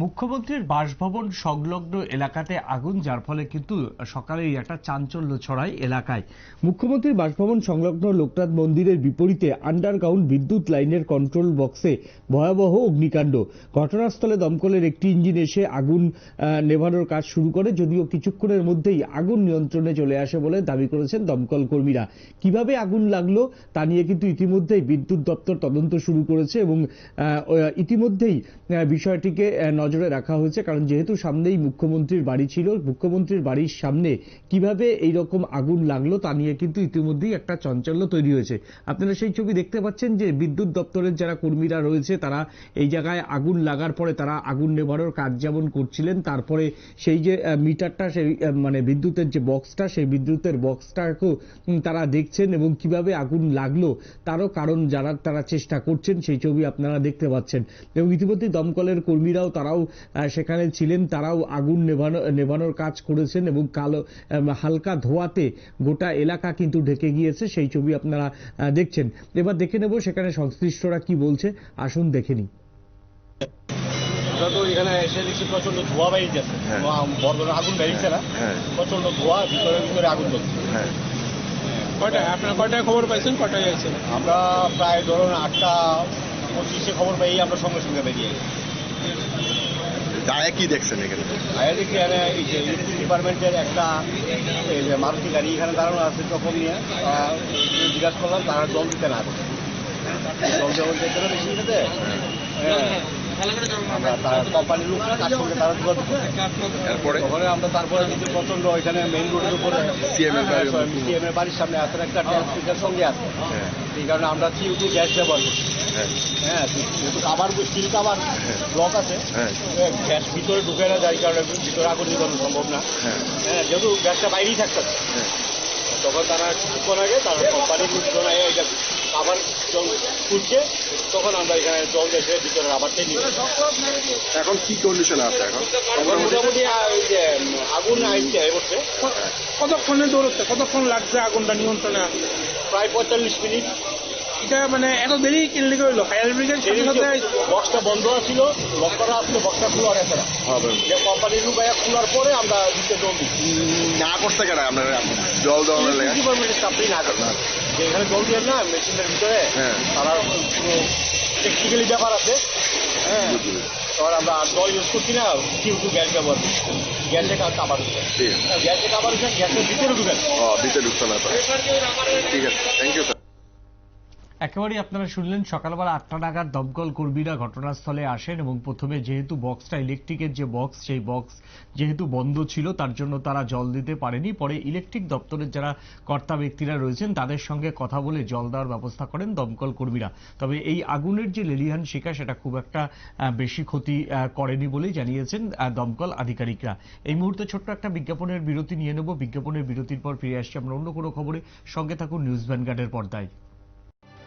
মুখ্যমন্ত্রীর বাসভবন সংলগ্ন এলাকাতে আগুন, যার ফলে কিন্তু সকালেই একটা চাঞ্চল্য ছড়ায় এলাকায়। মুখ্যমন্ত্রীর বাসভবন সংলগ্ন লোকনাথ মন্দিরের বিপরীতে আন্ডারগ্রাউন্ড বিদ্যুৎ লাইনের কন্ট্রোল বক্সে ভয়াবহ অগ্নিকাণ্ড। ঘটনাস্থলে দমকলের একটি ইঞ্জিন এসে আগুন নেভানোর কাজ শুরু করে, যদিও কিছুক্ষণের মধ্যেই আগুন নিয়ন্ত্রণে চলে আসে বলে দাবি করেছেন দমকল কর্মীরা। কিভাবে আগুন লাগলো তা নিয়ে কিন্তু ইতিমধ্যেই বিদ্যুৎ দপ্তর তদন্ত শুরু করেছে এবং ইতিমধ্যেই বিষয়টিকে নজরে রাখা হয়েছে, কারণ যেহেতু সামনেই মুখ্যমন্ত্রীর বাড়ি ছিল, মুখ্যমন্ত্রীর বাড়ির সামনে কিভাবে এই রকম আগুন লাগলো তা নিয়ে কিন্তু ইতিমধ্যেই একটা চাঞ্চল্য তৈরি হয়েছে। আপনারা সেই ছবি দেখতে পাচ্ছেন যে বিদ্যুৎ দপ্তরের যারা কর্মীরা রয়েছে তারা এই জায়গায় আগুন লাগার পরে তারা আগুন নেভানোর কাজ যেমন করছিলেন, তারপরে সেই যে মিটারটা, সেই মানে বিদ্যুতের যে বক্সটা, সেই বিদ্যুতের বক্সটাকেও তারা দেখছেন এবং কিভাবে আগুন লাগলো তারও কারণ জানার তারা চেষ্টা করছেন। সেই ছবি আপনারা দেখতে পাচ্ছেন এবং ইতিমধ্যে দমকলের কর্মীরাও তারাও সেখানে ছিলেন, তারাও আগুন নেভানোর কাজ করেছেন এবং কালো হালকা ধোঁয়াতে গোটা এলাকা কিন্তু ঢেকে গিয়েছে। সেই ছবি আপনারা দেখছেন। এবার দেখে নেব সেখানে সংশ্লিষ্টরা কি বলছে, আসুন দেখে নিই। তো এখানে এসে দেখছি প্রচন্ড ধোঁয়া বেরিয়েছে, বড় আগুন বেরিয়েছে না, প্রচন্ড ধোঁয়া, ভিতরে আগুন জ্বলছে। আপনারা কয়টায় খবর পাইছেন, কয়টায় যাচ্ছেন? আমরা প্রায় ধরুন 8:25 খবর পেয়েই আমরা সঙ্গে সঙ্গে বেরিয়ে গেছি। গায়ে কি দেখছেন এখানে? গায়ে দেখি ইলেকট্রিক ডিপার্টমেন্টের একটা মারুতি গাড়ি এখানে দাঁড়ানো আছে, তখন নিয়ে জিজ্ঞাসা করলাম, তারা জল দিতে না করে জল দেওয়া যেতে না বেশি দিতে। আমরা তার কোম্পানির লোক তার সঙ্গে তারা যোগাযোগ করে ওখানে আমরা তারপরে কিন্তু প্রচন্ড ওইখানে মেইন রোডের উপরে সিএম এর বাড়ির সামনে আছে একটা ট্রান্সমিটার সঙ্গে আছে, এই কারণে আমরা CO2 গ্যাস ব্যবহার করছি। হ্যাঁ, যেহেতু কাবার স্টিল কাবার ব্লক আছে, গ্যাস ভিতরে ঢুকে না, যার কারণে ভিতরে আগুন নিবানো সম্ভব না। হ্যাঁ, যেহেতু গ্যাসটা বাইরেই থাকতে, তখন তারা কিছুক্ষণ আগে তারা কোম্পানির লোকজন আবার জল তুলছে, তখন আমরা এখানে জল দেখে ভিতরে আবারটাই নিয়ে। এখন কি কন্ডিশন আছে? এখন মোটামুটি আগুন আইছে এবছর। কতক্ষণে দৌড়চ্ছে, কতক্ষণ লাগছে আগুনটা নিয়ন্ত্রণে? প্রায় 45 মিনিট। এটা মানে এত দেরি কিনলে হইলো? ফায়ার ব্রিগেড বক্সটা বন্ধ ছিল, লক করা আসলো, বক্সটা খোলা গেছে না, যে কোম্পানির লোক খোলার পরে আমরা দিতে জল দিচ্ছি। না করতে গেলে আপনার জল দেওয়ার ডিপার্টমেন্টের স্টাফই না করেন, যে এখানে জল দিয়ে না মেশিনের ভিতরে তারা টেকনিক্যালি ব্যাপার আছে। হ্যাঁ, এবার আমরা জল ইউজ করছি না, CO2 গ্যাস ব্যবহার করছি। গ্যাসে কাবার হচ্ছে, গ্যাসে কাবার হচ্ছে, গ্যাসের ভিতরে ঢুকেন, ভিতরে ঢুকতে না। ঠিক আছে, থ্যাংক ইউ স্যার। একেবারেই আপনারা শুনলেন, সকালবেলা 8টা নাগাদ দমকল কর্মীরা ঘটনাস্থলে আসেন এবং প্রথমে যেহেতু বক্সটা ইলেকট্রিকের যে বক্স, সেই বক্স যেহেতু বন্ধ ছিল তার জন্য তারা জল দিতে পারেনি। পরে ইলেকট্রিক দপ্তরের যারা কর্তা ব্যক্তিরা রয়েছেন তাদের সঙ্গে কথা বলে জল দেওয়ার ব্যবস্থা করেন দমকল কর্মীরা। তবে এই আগুনের যে লেলিহান শিখা, সেটা খুব একটা বেশি ক্ষতি করেনি বলেই জানিয়েছেন দমকল আধিকারিকরা। এই মুহূর্তে ছোট্ট একটা বিজ্ঞাপনের বিরতি নিয়ে নেব। বিজ্ঞাপনের বিরতির পর ফিরে আসছি আমরা অন্য কোনো খবরে। সঙ্গে থাকুন নিউজ ভ্যানগার্ডের পর্দায়।